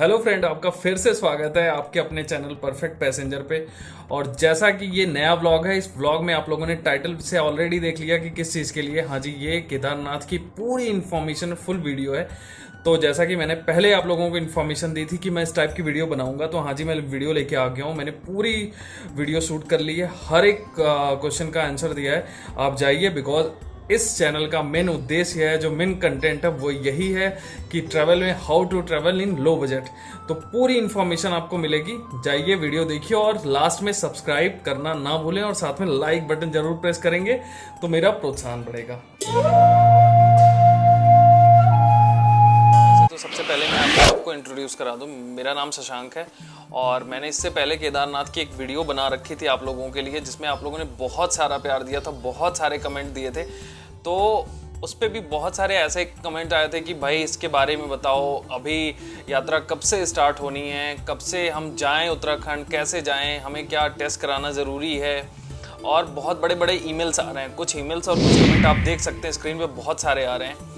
Hello friend, आपका फिर से स्वागत है आपके अपने चैनल परफेक्ट पैसेंजर पे। और जैसा कि ये नया व्लॉग है, इस व्लॉग में आप लोगों ने टाइटल से ऑलरेडी देख लिया कि किस चीज़ के लिए। हाँ जी, ये केदारनाथ की पूरी इन्फॉर्मेशन फुल वीडियो है। तो जैसा कि मैंने पहले आप लोगों को इन्फॉर्मेशन दी थी कि मैं इस टाइप की वीडियो बनाऊंगा, तो हाँ जी, मैं वीडियो लेके आ गया हूँ। मैंने पूरी वीडियो शूट कर ली है, हर एक क्वेश्चन का आंसर दिया है। आप जाइए, बिकॉज इस चैनल का मेन उद्देश्य है, जो मेन कंटेंट है वो यही है कि ट्रैवल में how to travel in low budget. तो पूरी इन्फॉर्मेशन आपको मिलेगी, जाइए वीडियो देखिए और लास्ट में सब्सक्राइब करना ना भूलें और साथ में लाइक बटन जरूर प्रेस करेंगे तो मेरा प्रोत्साहन बढ़ेगा। तो सबसे पहले मैं आपको इंट्रोड्यूस करा दूं, मेरा नाम शशांक है और मैंने इससे पहले केदारनाथ की एक वीडियो बना रखी थी आप लोगों के लिए, जिसमें आप लोगों ने बहुत सारा प्यार दिया था, बहुत सारे कमेंट दिए थे। तो उस पर भी बहुत सारे ऐसे कमेंट आए थे कि भाई इसके बारे में बताओ, अभी यात्रा कब से स्टार्ट होनी है, कब से हम जाएं उत्तराखंड, कैसे जाएं, हमें क्या टेस्ट कराना ज़रूरी है। और बहुत बड़े बड़े ईमेल्स आ रहे हैं, कुछ ईमेल्स और कुछ कमेंट आप देख सकते हैं स्क्रीन पे, बहुत सारे आ रहे हैं।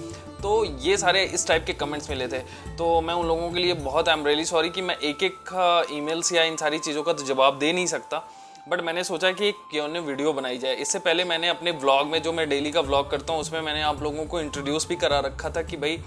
तो ये सारे इस टाइप के कमेंट्स मिले थे, तो मैं उन लोगों के लिए बहुत आई एम रियली सॉरी कि मैं एक एक ईमेल्स या इन सारी चीज़ों का तो जवाब दे नहीं सकता। बट मैंने सोचा कि क्यों न वीडियो बनाई जाए। इससे पहले मैंने अपने व्लॉग में, जो मैं डेली का व्लॉग करता हूँ, उसमें मैंने आप लोगों को इंट्रोड्यूस भी करा रखा था कि भाई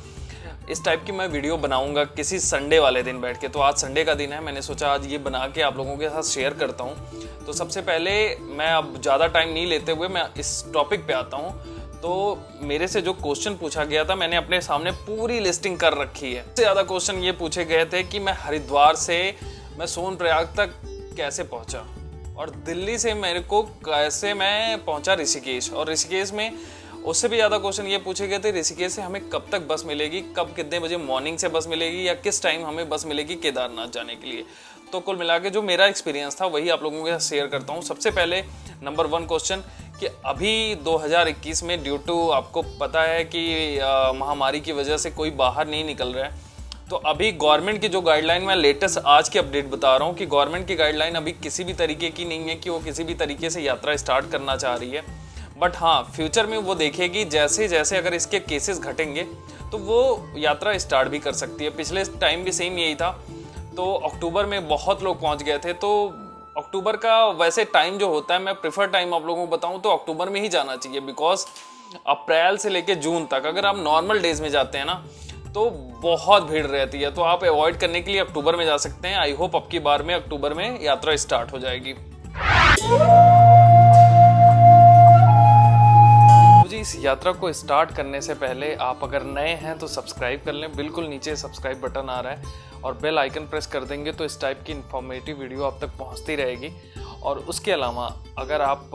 इस टाइप की मैं वीडियो बनाऊंगा किसी संडे वाले दिन बैठ के। तो आज संडे का दिन है, मैंने सोचा आज ये बना के आप लोगों के साथ शेयर करता हूँ। तो सबसे पहले मैं अब ज़्यादा टाइम नहीं लेते हुए मैं इस टॉपिक पे आता हूँ। तो मेरे से जो क्वेश्चन पूछा गया था, मैंने अपने सामने पूरी लिस्टिंग कर रखी है। सबसे ज़्यादा क्वेश्चन ये पूछे गए थे कि मैं हरिद्वार से मैं सोनप्रयाग तक कैसे पहुंचा, और दिल्ली से मेरे को कैसे मैं पहुंचा ऋषिकेश, और ऋषिकेश में उससे भी ज़्यादा क्वेश्चन ये पूछे गए थे ऋषिकेश से हमें कब तक बस मिलेगी, कब कितने बजे मॉर्निंग से बस मिलेगी, या किस टाइम हमें बस मिलेगी केदारनाथ जाने के लिए। तो कुल मिला के जो मेरा एक्सपीरियंस था वही आप लोगों के साथ शेयर करता हूँ। सबसे पहले नंबर 1 क्वेश्चन कि अभी 2021 में ड्यू टू आपको पता है कि महामारी की वजह से कोई बाहर नहीं निकल रहा है। तो अभी गवर्नमेंट की जो गाइडलाइन, मैं लेटेस्ट आज की अपडेट बता रहा हूँ कि गवर्नमेंट की गाइडलाइन अभी किसी भी तरीके की नहीं है कि वो किसी भी तरीके से यात्रा स्टार्ट करना चाह रही है। बट हाँ, फ्यूचर में वो देखेगी जैसे जैसे अगर इसके केसेस घटेंगे तो वो यात्रा स्टार्ट भी कर सकती है। पिछले टाइम भी सेम यही था। तो अक्टूबर में बहुत लोग पहुँच गए थे। तो अक्टूबर का वैसे टाइम जो होता है, मैं प्रेफर टाइम आप लोगों को बताऊं तो अक्टूबर में ही जाना चाहिए, बिकॉज अप्रैल से लेके जून तक अगर आप नॉर्मल डेज में जाते हैं ना तो बहुत भीड़ रहती है। तो आप अवॉइड करने के लिए अक्टूबर में जा सकते हैं। आई होप अब की बार में अक्टूबर में यात्रा स्टार्ट हो जाएगी। जी, इस यात्रा को स्टार्ट करने से पहले आप अगर नए हैं तो सब्सक्राइब कर लें, बिल्कुल नीचे सब्सक्राइब बटन आ रहा है और बेल आइकन प्रेस कर देंगे तो इस टाइप की इन्फॉर्मेटिव वीडियो आप तक पहुंचती रहेगी। और उसके अलावा अगर आप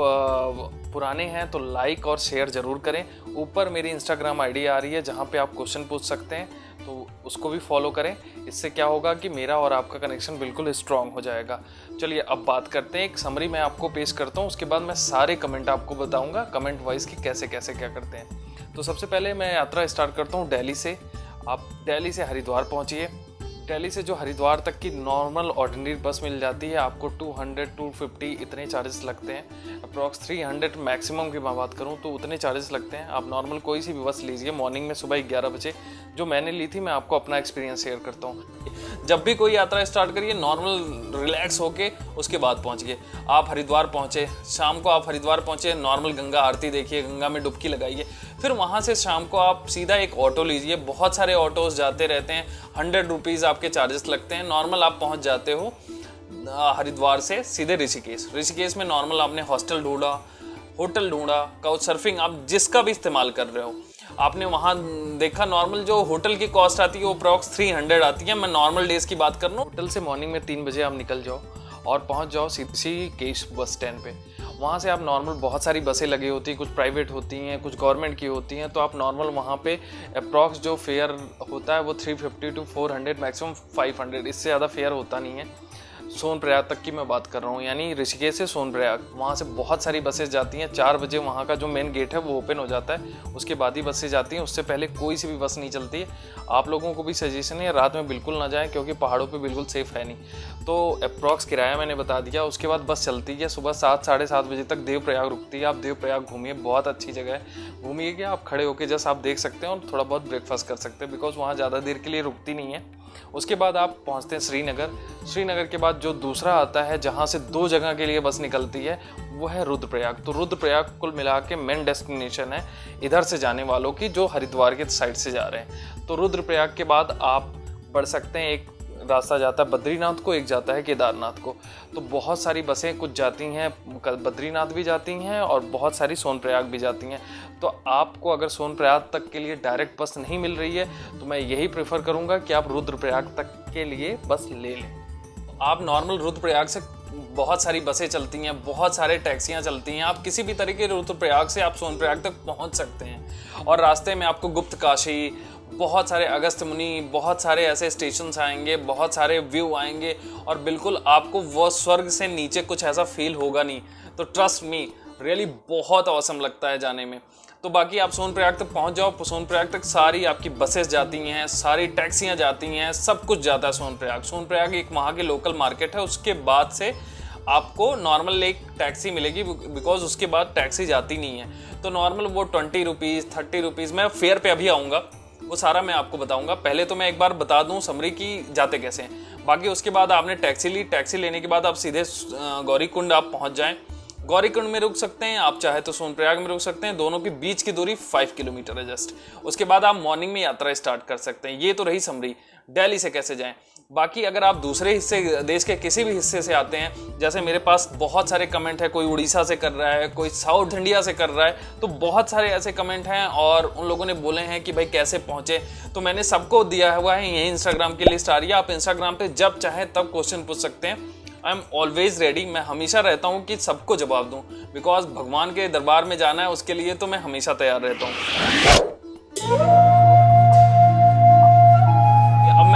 पुराने हैं तो लाइक और शेयर ज़रूर करें। ऊपर मेरी इंस्टाग्राम आईडी आ रही है जहां पे आप क्वेश्चन पूछ सकते हैं, तो उसको भी फॉलो करें। इससे क्या होगा कि मेरा और आपका कनेक्शन बिल्कुल स्ट्रांग हो जाएगा। चलिए अब बात करते हैं, एक समरी मैं आपको पेश करता हूँ, उसके बाद मैं सारे कमेंट आपको बताऊँगा कमेंट वाइज कि कैसे कैसे क्या करते हैं। तो सबसे पहले मैं यात्रा स्टार्ट करता हूँ दिल्ली से। आप दिल्ली से हरिद्वार पहुँचिए। दिल्ली से जो हरिद्वार तक की नॉर्मल ऑर्डिनरी बस मिल जाती है आपको 200 250 इतने चार्जेस लगते हैं। अप्रॉक्स 300 मैक्सिमम की मैं बात करूं तो उतने चार्जेस लगते हैं। आप नॉर्मल कोई सी भी बस लीजिए मॉर्निंग में सुबह 11 बजे, जो मैंने ली थी। मैं आपको अपना एक्सपीरियंस शेयर करता हूं। जब भी कोई यात्रा स्टार्ट करिए नॉर्मल रिलैक्स होके उसके बाद पहुंचिए। आप हरिद्वार पहुंचे, शाम को आप हरिद्वार पहुंचे, नॉर्मल गंगा आरती देखिए, गंगा में डुबकी लगाइए। फिर वहाँ से शाम को आप सीधा एक ऑटो लीजिए। बहुत सारे ऑटोज जाते रहते हैं, 100 रुपीज़ आपके चार्जेस लगते हैं। नॉर्मल आप पहुँच जाते हो हरिद्वार से सीधे ऋषिकेश। ऋषिकेश में नॉर्मल आपने हॉस्टल ढूंढा, होटल ढूंढा, काउच सर्फिंग, आप जिसका भी इस्तेमाल कर रहे हो आपने वहाँ देखा। नॉर्मल जो होटल की कॉस्ट आती है वो अप्रॉक्स 300 आती है। मैं नॉर्मल डेज की बात कर रहा हूँ। होटल से मॉर्निंग में 3 बजे आप निकल जाओ और पहुँच जाओ ऋषिकेश बस स्टैंड पे। वहाँ से आप नॉर्मल बहुत सारी बसें लगी होती हैं, कुछ प्राइवेट होती हैं, कुछ गवर्नमेंट की होती हैं। तो आप नॉर्मल वहाँ पे अप्रॉक्स जो फेयर होता है वो 350 to 400 मैक्सिमम 500, इससे ज़्यादा फेयर होता नहीं है। सोनप्रयाग तक की मैं बात कर रहा हूँ, यानी ऋषिकेश से सोनप्रयाग। वहाँ से बहुत सारी बसें जाती हैं। 4 बजे वहाँ का जो मेन गेट है वो ओपन हो जाता है, उसके बाद ही बसें जाती हैं। उससे पहले कोई सी भी बस नहीं चलती है। आप लोगों को भी सजेशन है रात में बिल्कुल ना जाएं, क्योंकि पहाड़ों पे बिल्कुल सेफ है नहीं। तो अप्रॉक्स किराया मैंने बता दिया। उसके बाद बस चलती है सुबह 7 साढ़े 7 बजे तक। देवप्रयाग रुकती है। आप देवप्रयाग घूमिए, बहुत अच्छी जगह है। घूमिए क्या, आप खड़े होकर जस्ट आप देख सकते हैं और थोड़ा बहुत ब्रेकफास्ट कर सकते हैं, बिकॉज वहाँ ज़्यादा देर के लिए रुकती नहीं है। उसके बाद आप पहुंचते हैं श्रीनगर। श्रीनगर के बाद जो दूसरा आता है जहां से 2 जगह के लिए बस निकलती है वो है रुद्रप्रयाग। तो रुद्रप्रयाग कुल मिला के मेन डेस्टिनेशन है इधर से जाने वालों की जो हरिद्वार के साइड से जा रहे हैं। तो रुद्रप्रयाग के बाद आप बढ़ सकते हैं, एक रास्ता जाता है बद्रीनाथ को, एक जाता है केदारनाथ को। तो बहुत सारी बसें कुछ जाती हैं, बद्रीनाथ भी जाती हैं और बहुत सारी सोनप्रयाग भी जाती हैं। तो आपको अगर सोनप्रयाग तक के लिए डायरेक्ट बस नहीं मिल रही है तो मैं यही प्रेफर करूंगा कि आप रुद्रप्रयाग तक के लिए बस ले लें। आप नॉर्मल रुद्रप्रयाग से बहुत सारी बसें चलती हैं, बहुत सारे टैक्सियां चलती हैं, आप किसी भी तरीके रुद्रप्रयाग से आप सोनप्रयाग तक पहुंच सकते हैं। और रास्ते में आपको गुप्त काशी, बहुत सारे अगस्त मुनि, बहुत सारे ऐसे स्टेशंस आएंगे, बहुत सारे व्यू आएंगे और बिल्कुल आपको वो स्वर्ग से नीचे कुछ ऐसा फील होगा नहीं। तो ट्रस्ट मी, रियली बहुत औसम लगता है जाने में। तो बाकी आप सोनप्रयाग तक पहुंच जाओ। सोनप्रयाग तक सारी आपकी बसेस जाती हैं, सारी टैक्सियां जाती हैं, सब कुछ जाता है सोनप्रयाग। सोनप्रयाग एक वहाँ की लोकल मार्केट है। उसके बाद से आपको नॉर्मल एक टैक्सी मिलेगी, बिकॉज उसके बाद टैक्सी जाती नहीं है। तो नॉर्मल वो 20 रुपीज़ 30 रुपीज़, मैं फेयर पे अभी आऊँगा, वो सारा मैं आपको बताऊंगा। पहले तो मैं एक बार बता दूं समरी की जाते कैसे हैं। बाकी उसके बाद आपने टैक्सी ली, टैक्सी लेने के बाद आप सीधे गौरीकुंड आप पहुंच जाएं। गौरीकुंड में रुक सकते हैं, आप चाहे तो सोनप्रयाग में रुक सकते हैं। दोनों के बीच की दूरी 5 किलोमीटर है जस्ट। उसके बाद आप मॉर्निंग में यात्रा स्टार्ट कर सकते हैं। ये तो रही समरी दिल्ली से कैसे जाएं। बाकी अगर आप दूसरे हिस्से, देश के किसी भी हिस्से से आते हैं, जैसे मेरे पास बहुत सारे कमेंट है, कोई उड़ीसा से कर रहा है, कोई साउथ इंडिया से कर रहा है, तो बहुत सारे ऐसे कमेंट हैं और उन लोगों ने बोले हैं कि भाई कैसे पहुंचे। तो मैंने सबको दिया हुआ है, यही इंस्टाग्राम की लिस्ट आ रही है। आप इंस्टाग्राम पे जब चाहे तब क्वेश्चन पूछ सकते हैं। आई एम ऑलवेज रेडी, मैं हमेशा रहता हूँ कि सबको जवाब दूँ, बिकॉज भगवान के दरबार में जाना है, उसके लिए तो मैं हमेशा तैयार रहता हूँ।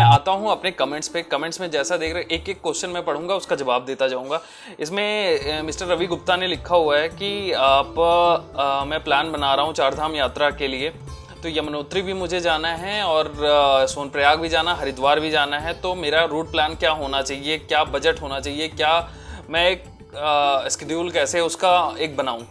आता हूं अपने कमेंट्स पे। कमेंट्स में जैसा देख रहे एक एक क्वेश्चन मैं पढ़ूंगा, उसका जवाब देता जाऊंगा। इसमें मिस्टर रवि गुप्ता ने लिखा हुआ है कि मैं प्लान बना रहा हूं 4 धाम यात्रा के लिए। तो यमुनोत्री भी मुझे जाना है और सोनप्रयाग भी जाना, हरिद्वार भी जाना है। तो मेरा रूट प्लान क्या होना चाहिए, क्या बजट होना चाहिए, क्या मैं एक शेड्यूल कैसे उसका एक बनाऊं।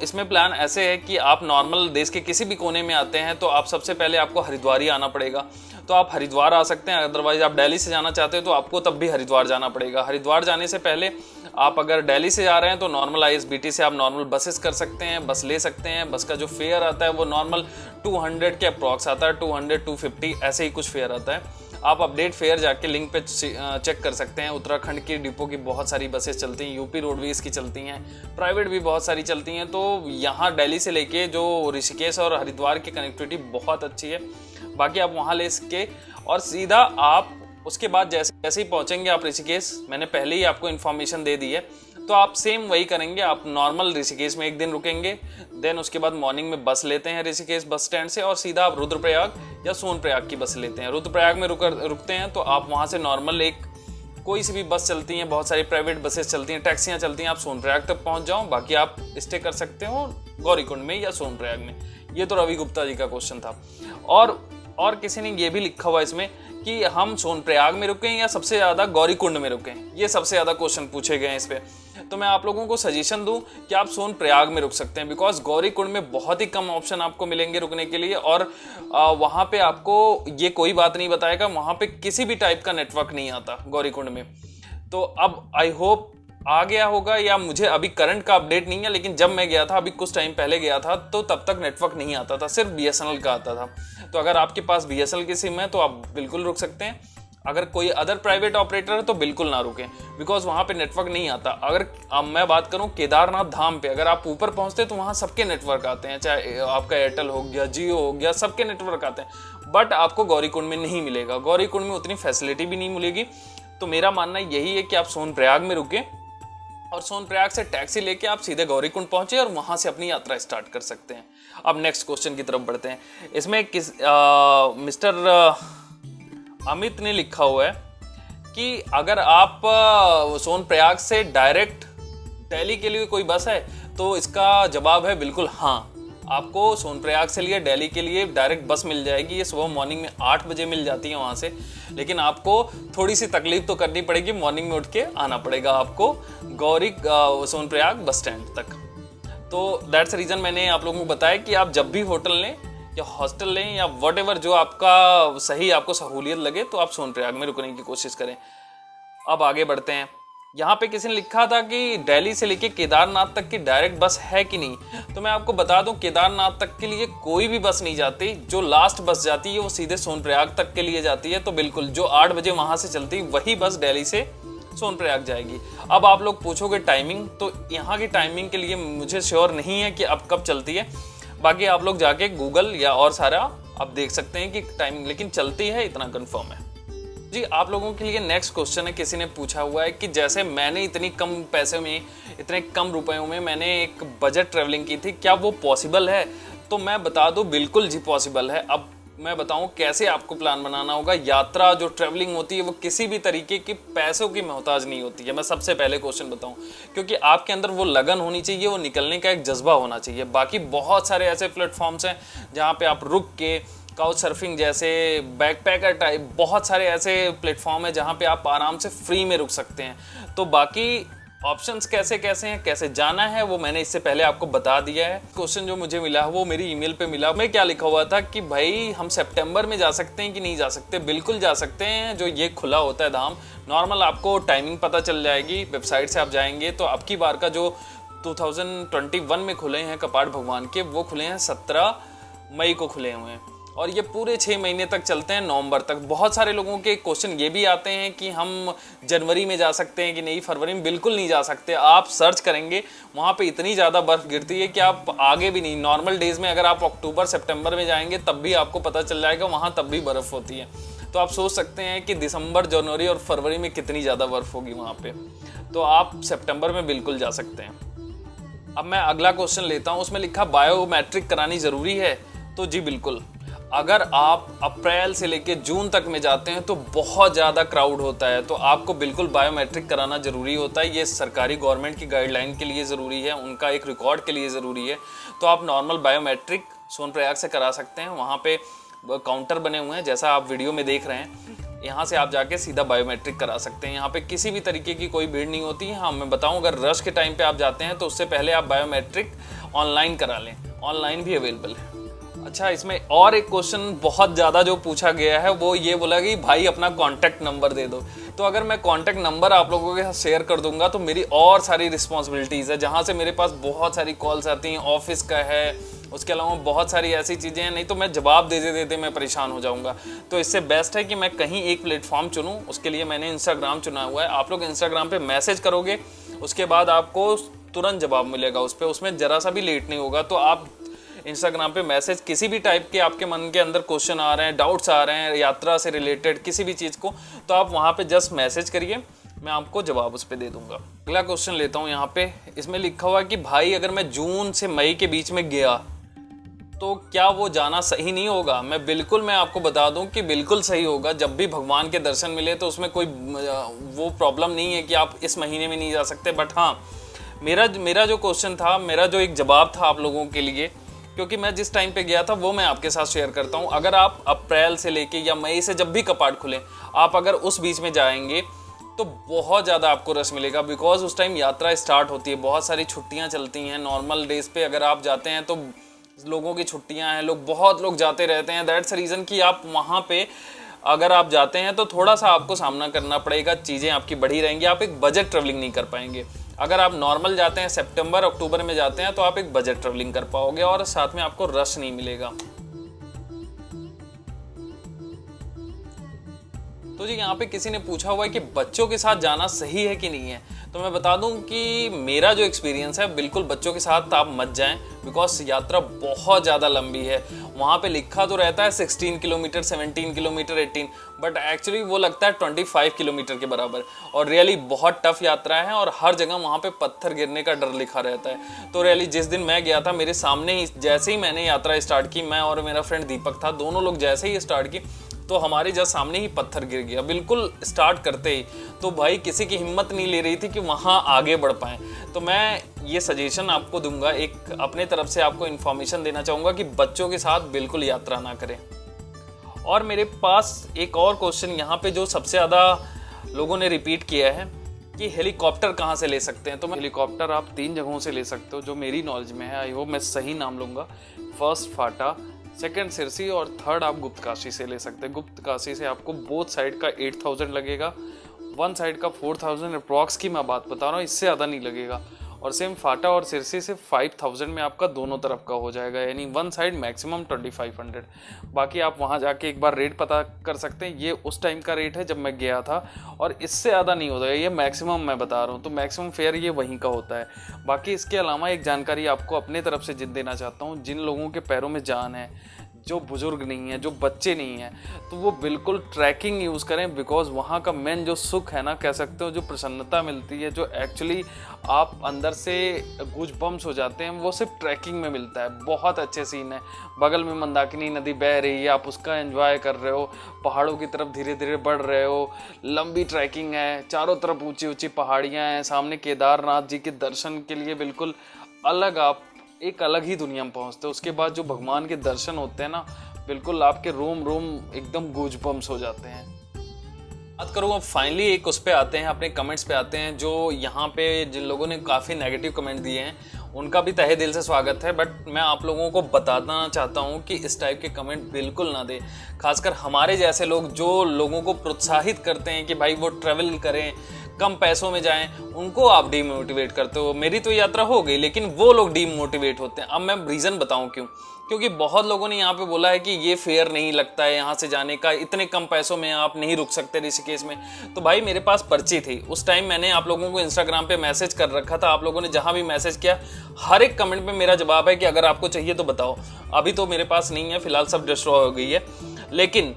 इसमें प्लान ऐसे है कि आप नॉर्मल देश के किसी भी कोने में आते हैं तो आप सबसे पहले आपको हरिद्वार ही आना पड़ेगा। तो आप हरिद्वार आ सकते हैं, अदरवाइज आप दिल्ली से जाना चाहते हो तो आपको तब भी हरिद्वार जाना पड़ेगा। हरिद्वार जाने से पहले आप अगर दिल्ली से जा रहे हैं तो नॉर्मल ISBT से आप नॉर्मल बसेस कर सकते हैं, बस ले सकते हैं। बस का जो फेयर आता है वो नॉर्मल 200 के अप्रॉक्स आता है, 200-250 ऐसे ही कुछ फेयर आता है। आप अपडेट फेयर जाके लिंक पे चेक कर सकते हैं। उत्तराखंड की डिपो की बहुत सारी बसेस चलती हैं, यूपी रोडवेज की चलती हैं, प्राइवेट भी बहुत सारी चलती हैं। तो यहाँ दिल्ली से लेके जो ऋषिकेश और हरिद्वार की कनेक्टिविटी बहुत अच्छी है। बाकी आप वहाँ ले सके और सीधा आप उसके बाद जैसे ही पहुँचेंगे आप ऋषिकेश, मैंने पहले ही आपको इन्फॉर्मेशन दे दी है, तो आप सेम वही करेंगे। आप नॉर्मल ऋषिकेश में एक दिन रुकेंगे, देन उसके बाद मॉर्निंग में बस लेते हैं ऋषिकेश बस स्टैंड से और सीधा आप रुद्रप्रयाग या सोनप्रयाग की बस लेते हैं। रुद्रप्रयाग में रुकते हैं तो आप वहाँ से नॉर्मल एक कोई सी भी बस चलती हैं, बहुत सारी प्राइवेट बसेस चलती हैं, टैक्सियाँ चलती हैं, आप सोनप्रयाग तक पहुँच जाओ। बाकी आप स्टे कर सकते हो गौरीकुंड में या सोनप्रयाग में। ये तो रवि गुप्ता जी का क्वेश्चन था। और किसी ने ये भी लिखा हुआ इसमें कि हम सोनप्रयाग में रुकें या सबसे ज़्यादा गौरीकुंड में रुकें। ये सबसे ज़्यादा क्वेश्चन पूछे गए हैं इस पर। तो मैं आप लोगों को सजेशन दूं कि आप सोनप्रयाग में रुक सकते हैं, बिकॉज गौरीकुंड में बहुत ही कम ऑप्शन आपको मिलेंगे रुकने के लिए। और वहाँ पे आपको ये कोई बात नहीं बताएगा, वहाँ पे किसी भी टाइप का नेटवर्क नहीं आता गौरीकुंड में। तो अब आई होप आ गया होगा, या मुझे अभी करंट का अपडेट नहीं है, लेकिन जब मैं गया था अभी कुछ टाइम पहले गया था तो तब तक नेटवर्क नहीं आता था, सिर्फ BSNL का आता था। तो अगर आपके पास BSNL की सिम है तो आप बिल्कुल रुक सकते हैं। अगर कोई अदर प्राइवेट ऑपरेटर है तो बिल्कुल ना रुकें, बिकॉज वहाँ पे नेटवर्क नहीं आता। अगर मैं बात करूँ केदारनाथ धाम पे, अगर आप ऊपर पहुँचते तो वहाँ सबके नेटवर्क आते हैं, चाहे आपका एयरटेल हो गया, जियो हो गया, सबके नेटवर्क आते हैं। बट आपको गौरीकुंड में नहीं मिलेगा, गौरीकुंड में उतनी फैसिलिटी भी नहीं मिलेगी। तो मेरा मानना यही है कि आप सोनप्रयाग में रुकें और सोनप्रयाग से टैक्सी लेके आप सीधे गौरीकुंड पहुंचे और वहां से अपनी यात्रा स्टार्ट कर सकते हैं। अब नेक्स्ट क्वेश्चन की तरफ बढ़ते हैं। इसमें मिस्टर अमित ने लिखा हुआ है कि अगर आप सोनप्रयाग से डायरेक्ट दिल्ली के लिए कोई बस है, तो इसका जवाब है बिल्कुल हाँ। आपको सोनप्रयाग से लिए दिल्ली के लिए डायरेक्ट बस मिल जाएगी। ये सुबह मॉर्निंग में 8 बजे मिल जाती है वहाँ से, लेकिन आपको थोड़ी सी तकलीफ तो करनी पड़ेगी, मॉर्निंग में उठ के आना पड़ेगा आपको सोनप्रयाग बस स्टैंड तक। तो दैट्स रीज़न मैंने आप लोगों को बताया कि आप जब भी होटल लें या हॉस्टल लें या वॉटेवर जो आपका सही आपको सहूलियत लगे, तो आप सोनप्रयाग में रुकने की कोशिश करें। अब आगे बढ़ते हैं। यहाँ पे किसी ने लिखा था कि दिल्ली से लेके केदारनाथ तक की डायरेक्ट बस है कि नहीं। तो मैं आपको बता दूं, केदारनाथ तक के लिए कोई भी बस नहीं जाती। जो लास्ट बस जाती है वो सीधे सोनप्रयाग तक के लिए जाती है। तो बिल्कुल जो 8 बजे वहां से चलती वही बस दिल्ली से सोनप्रयाग जाएगी। अब आप लोग पूछोगे टाइमिंग, तो यहाँ की टाइमिंग के लिए मुझे श्योर नहीं है कि अब कब चलती है। बाकी आप लोग जाके गूगल या और सारा आप देख सकते हैं कि टाइमिंग, लेकिन चलती है इतना कंफर्म है जी। आप लोगों के लिए नेक्स्ट क्वेश्चन है, किसी ने पूछा हुआ है कि जैसे मैंने इतनी कम पैसे में, इतने कम रुपयों में मैंने एक बजट ट्रैवलिंग की थी, क्या वो पॉसिबल है? तो मैं बता दूं, बिल्कुल जी पॉसिबल है। अब मैं बताऊं कैसे आपको प्लान बनाना होगा। यात्रा जो ट्रैवलिंग होती है वो किसी भी तरीके की पैसों की मोहताज नहीं होती है। मैं सबसे पहले क्वेश्चन बताऊं, क्योंकि आपके अंदर वो लगन होनी चाहिए, वो निकलने का एक जज्बा होना चाहिए। बाकी बहुत सारे ऐसे प्लेटफॉर्म्स हैं जहाँ पे आप रुक के, काउच सर्फिंग जैसे, बैकपैकर टाइप, बहुत सारे ऐसे प्लेटफॉर्म है जहाँ पे आप आराम से फ्री में रुक सकते हैं। तो बाकी ऑप्शंस कैसे कैसे हैं, कैसे जाना है, वो मैंने इससे पहले आपको बता दिया है। क्वेश्चन जो मुझे मिला वो मेरी ईमेल पे मिला। मैं क्या लिखा हुआ था कि भाई हम सितंबर में जा सकते हैं कि नहीं जा सकते। बिल्कुल जा सकते हैं। जो ये खुला होता है धाम, नॉर्मल आपको टाइमिंग पता चल जाएगी, वेबसाइट से आप जाएंगे तो आपकी बार का जो 2021 में खुले हैं कपाट भगवान के, वो खुले हैं 17 मई को खुले हुए हैं और ये पूरे 6 महीने तक चलते हैं, नवंबर तक। बहुत सारे लोगों के क्वेश्चन ये भी आते हैं कि हम जनवरी में जा सकते हैं कि नहीं, फरवरी में। बिल्कुल नहीं जा सकते। आप सर्च करेंगे वहाँ पे इतनी ज़्यादा बर्फ़ गिरती है कि आप आगे भी नहीं। नॉर्मल डेज़ में अगर आप अक्टूबर सितंबर में जाएंगे तब भी आपको पता चल जाएगा, वहाँ तब भी बर्फ़ होती है। तो आप सोच सकते हैं कि दिसंबर, जनवरी और फरवरी में कितनी ज़्यादा बर्फ़ होगी वहाँ पर। तो आप सितंबर में बिल्कुल जा सकते हैं। अब मैं अगला क्वेश्चन लेता हूँ। उसमें लिखा बायोमेट्रिक करानी ज़रूरी है। तो जी बिल्कुल, अगर आप अप्रैल से लेके जून तक में जाते हैं तो बहुत ज़्यादा क्राउड होता है, तो आपको बिल्कुल बायोमेट्रिक कराना ज़रूरी होता है। ये सरकारी गवर्नमेंट की गाइडलाइन के लिए ज़रूरी है, उनका एक रिकॉर्ड के लिए ज़रूरी है। तो आप नॉर्मल बायोमेट्रिक सोनप्रयाग से करा सकते हैं। वहाँ पे काउंटर बने हुए हैं जैसा आप वीडियो में देख रहे हैं। यहाँ से आप जाके सीधा बायोमेट्रिक करा सकते हैं। यहाँ पे किसी भी तरीके की कोई भीड़ नहीं होती है। हाँ, मैं बताऊँ, अगर रश के टाइम पे आप जाते हैं तो उससे पहले आप बायोमेट्रिक ऑनलाइन करा लें। ऑनलाइन भी अवेलेबल है। अच्छा, इसमें और एक क्वेश्चन बहुत ज़्यादा जो पूछा गया है वो ये बोला कि भाई अपना कॉन्टैक्ट नंबर दे दो। तो अगर मैं कॉन्टैक्ट नंबर आप लोगों के साथ शेयर कर दूंगा तो मेरी और सारी रिस्पॉन्सिबिलिटीज़ है, जहाँ से मेरे पास बहुत सारी कॉल्स आती हैं, ऑफिस का है, उसके अलावा बहुत सारी ऐसी चीज़ें हैं, नहीं तो मैं जवाब देते देते मैं परेशान हो जाऊँगा। तो इससे बेस्ट है कि मैं कहीं एक प्लेटफॉर्म चुनूँ। उसके लिए मैंने इंस्टाग्राम चुना हुआ है। आप लोग इंस्टाग्राम पर मैसेज करोगे, उसके बाद आपको तुरंत जवाब मिलेगा उस पर, उसमें ज़रा सा भी लेट नहीं होगा। तो आप इंस्टाग्राम पे मैसेज, किसी भी टाइप के आपके मन के अंदर क्वेश्चन आ रहे हैं, डाउट्स आ रहे हैं यात्रा से रिलेटेड किसी भी चीज़ को, तो आप वहाँ पे जस्ट मैसेज करिए, मैं आपको जवाब उस पर दे दूंगा। अगला क्वेश्चन लेता हूँ यहाँ पे। इसमें लिखा हुआ है कि भाई अगर मैं जून से मई के बीच में गया तो क्या वो जाना सही नहीं होगा? मैं आपको बता दूं कि बिल्कुल सही होगा। जब भी भगवान के दर्शन मिले तो उसमें कोई वो प्रॉब्लम नहीं है कि आप इस महीने में नहीं जा सकते। बट हाँ, मेरा जो क्वेश्चन था, मेरा जो एक जवाब था आप लोगों के लिए, क्योंकि मैं जिस टाइम पे गया था वो मैं आपके साथ शेयर करता हूँ। अगर आप अप्रैल से लेके या मई से, जब भी कपाट खुले, आप अगर उस बीच में जाएंगे तो बहुत ज़्यादा आपको रश मिलेगा। बिकॉज उस टाइम यात्रा स्टार्ट होती है, बहुत सारी छुट्टियाँ चलती हैं। नॉर्मल डेज पे अगर आप जाते हैं तो लोगों की छुट्टियाँ हैं, बहुत लोग जाते रहते हैं। दैट्स रीज़न कि आप वहाँ पे अगर आप जाते हैं तो थोड़ा सा आपको सामना करना पड़ेगा, चीज़ें आपकी बढ़ी रहेंगी, आप एक बजट ट्रेवलिंग नहीं कर पाएंगे। अगर आप नॉर्मल जाते हैं, सितंबर अक्टूबर में जाते हैं, तो आप एक बजट ट्रेवलिंग कर पाओगे और साथ में आपको रश नहीं मिलेगा। तो जी यहाँ पे किसी ने पूछा हुआ है कि बच्चों के साथ जाना सही है कि नहीं है। तो मैं बता दूं कि मेरा जो एक्सपीरियंस है, बिल्कुल बच्चों के साथ आप मत जाएं। बिकॉज यात्रा बहुत ज़्यादा लंबी है। वहाँ पे लिखा तो रहता है 16 किलोमीटर, 17 किलोमीटर, 18, बट एक्चुअली वो लगता है 25 किलोमीटर के बराबर। और रियली बहुत टफ यात्रा है और हर जगह वहाँ पे पत्थर गिरने का डर लिखा रहता है। तो रियली जिस दिन मैं गया था, मेरे सामने ही जैसे ही मैंने यात्रा स्टार्ट की, मैं और मेरा फ्रेंड दीपक था, दोनों लोग जैसे ही स्टार्ट की तो हमारे जस्ट सामने ही पत्थर गिर गया बिल्कुल स्टार्ट करते ही। तो भाई किसी की हिम्मत नहीं ले रही थी कि वहाँ आगे बढ़ पाएँ। तो मैं ये सजेशन आपको दूंगा, एक अपने तरफ से आपको इन्फॉर्मेशन देना चाहूँगा कि बच्चों के साथ बिल्कुल यात्रा ना करें। और मेरे पास एक और क्वेश्चन यहाँ पे जो सबसे ज़्यादा लोगों ने रिपीट किया है कि हेलीकॉप्टर कहाँ से ले सकते हैं। तो मैं हेलीकॉप्टर आप 3 जगहों से ले सकते हो जो मेरी नॉलेज में है। आई होप मैं सही नाम लूँगा। फर्स्ट फाटा, सेकंड सिरसी और थर्ड आप गुप्त काशी से ले सकते हैं। गुप्त काशी से आपको बोथ साइड का 8000 लगेगा, वन साइड का 4000 अप्रॉक्स की मैं बात बता रहा हूँ, इससे ज़्यादा नहीं लगेगा। और सेम फाटा और सिरसी से 5000 में आपका दोनों तरफ का हो जाएगा, यानी वन साइड मैक्सिमम 2500। बाकी आप वहाँ जाके एक बार रेट पता कर सकते हैं। ये उस टाइम का रेट है जब मैं गया था, और इससे ज़्यादा नहीं होता है, ये मैक्सिमम मैं बता रहा हूँ। तो मैक्सिमम फेयर ये वहीं का होता है। बाकी इसके अलावा एक जानकारी आपको अपने तरफ से देना चाहता हूँ, जिन लोगों के पैरों में जान है, जो बुजुर्ग नहीं है, जो बच्चे नहीं हैं, तो वो बिल्कुल ट्रैकिंग यूज़ करें। बिकॉज वहाँ का मेन जो सुख है ना, कह सकते हो, जो प्रसन्नता मिलती है, जो एक्चुअली आप अंदर से गूज बम्स हो जाते हैं, वो सिर्फ ट्रैकिंग में मिलता है। बहुत अच्छे सीन है, बगल में मंदाकिनी नदी बह रही है, आप उसका एंजॉय कर रहे हो, पहाड़ों की तरफ धीरे धीरे बढ़ रहे हो, लंबी ट्रैकिंग है, चारों तरफ ऊंची ऊंची पहाड़ियाँ हैं, सामने केदारनाथ जी के दर्शन के लिए बिल्कुल अलग, आप एक अलग ही दुनिया में पहुंचते हो। उसके बाद जो भगवान के दर्शन होते हैं ना, बिल्कुल आपके रोम रोम एकदम गूजबम्स हो जाते हैं। बात करूँ अब फाइनली एक उस पे आते हैं, अपने कमेंट्स पे आते हैं। जो यहाँ पे जिन लोगों ने काफ़ी नेगेटिव कमेंट दिए हैं, उनका भी तहे दिल से स्वागत है। बट मैं आप लोगों को बताना चाहता हूँ कि इस टाइप के कमेंट बिल्कुल ना दें। खासकर हमारे जैसे लोग जो लोगों को प्रोत्साहित करते हैं कि भाई वो ट्रैवल करें, कम पैसों में जाएं, उनको आप डीमोटिवेट करते हो। मेरी तो यात्रा हो गई, लेकिन वो लोग डीमोटिवेट होते हैं। अब मैं रीज़न बताऊं क्यों। क्योंकि बहुत लोगों ने यहाँ पे बोला है कि ये फेयर नहीं लगता है यहाँ से जाने का, इतने कम पैसों में आप नहीं रुक सकते ऋषिकेश में। तो भाई मेरे पास पर्ची थी, उस टाइम मैंने आप लोगों को इंस्टाग्राम पे मैसेज कर रखा था। आप लोगों ने जहाँ भी मैसेज किया, हर एक कमेंट पे मेरा जवाब है कि अगर आपको चाहिए तो बताओ। अभी तो मेरे पास नहीं है, फिलहाल सब डिस्ट्रॉय हो गई है। लेकिन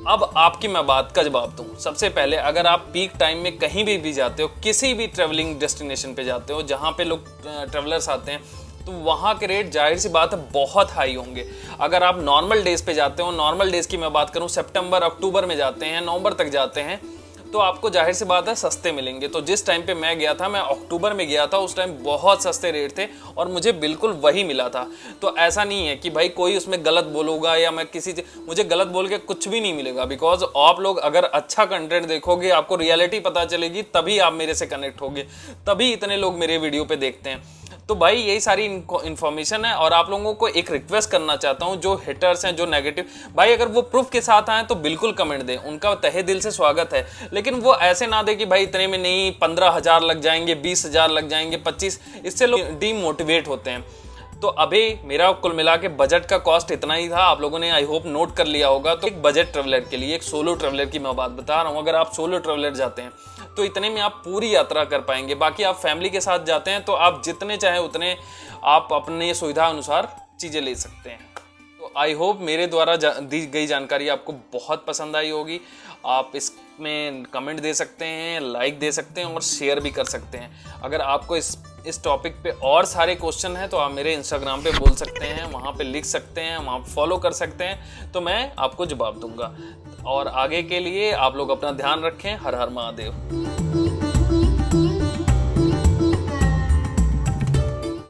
अब आपकी मैं बात का जवाब दूं। सबसे पहले, अगर आप पीक टाइम में कहीं भी जाते हो, किसी भी ट्रेवलिंग डेस्टिनेशन पे जाते हो जहाँ पे लोग ट्रेवलर्स आते हैं, तो वहाँ के रेट जाहिर सी बात है बहुत हाई होंगे। अगर आप नॉर्मल डेज पे जाते हो, नॉर्मल डेज की मैं बात करूँ, सितंबर अक्टूबर में जाते हैं, नवंबर तक जाते हैं, तो आपको जाहिर सी बात है सस्ते मिलेंगे। तो जिस टाइम पे मैं गया था, मैं अक्टूबर में गया था, उस टाइम बहुत सस्ते रेट थे और मुझे बिल्कुल वही मिला था। तो ऐसा नहीं है कि भाई कोई उसमें गलत बोलूँगा या मैं मुझे गलत बोल के कुछ भी नहीं मिलेगा। बिकॉज आप लोग अगर अच्छा कंटेंट देखोगे, आपको रियलिटी पता चलेगी, तभी आप मेरे से कनेक्ट होगे, तभी इतने लोग मेरे वीडियो पे देखते हैं। तो भाई यही सारी इन्फॉर्मेशन है। और आप लोगों को एक रिक्वेस्ट करना चाहता हूँ, जो हेटर्स हैं, जो नेगेटिव, भाई अगर वो प्रूफ के साथ आए तो बिल्कुल कमेंट दें, उनका तहे दिल से स्वागत है। लेकिन वो ऐसे ना दे कि भाई इतने में नहीं, 15,000 लग जाएंगे, 20,000 लग जाएंगे, 25, इससे लोग डीमोटिवेट होते हैं। तो अभी मेरा कुल मिला के बजट का कॉस्ट इतना ही था, आप लोगों ने आई होप नोट कर लिया होगा। तो एक बजट ट्रेवलर के लिए, एक सोलो ट्रेवलर की मैं बात बता रहा हूँ, अगर आप सोलो ट्रेवलर जाते हैं तो इतने में आप पूरी यात्रा कर पाएंगे। बाकी आप फैमिली के साथ जाते हैं तो आप जितने चाहे उतने आप अपने सुविधा अनुसार चीज़ें ले सकते हैं। तो आई होप मेरे द्वारा दी गई जानकारी आपको बहुत पसंद आई होगी। आप इसमें कमेंट दे सकते हैं, लाइक दे सकते हैं और शेयर भी कर सकते हैं। अगर आपको इस टॉपिक पे और सारे क्वेश्चन हैं तो आप मेरे इंस्टाग्राम पे बोल सकते हैं, वहाँ पे लिख सकते हैं, वहाँ फॉलो कर सकते हैं, तो मैं आपको जवाब दूंगा। और आगे के लिए आप लोग अपना ध्यान रखें। हर हर महादेव।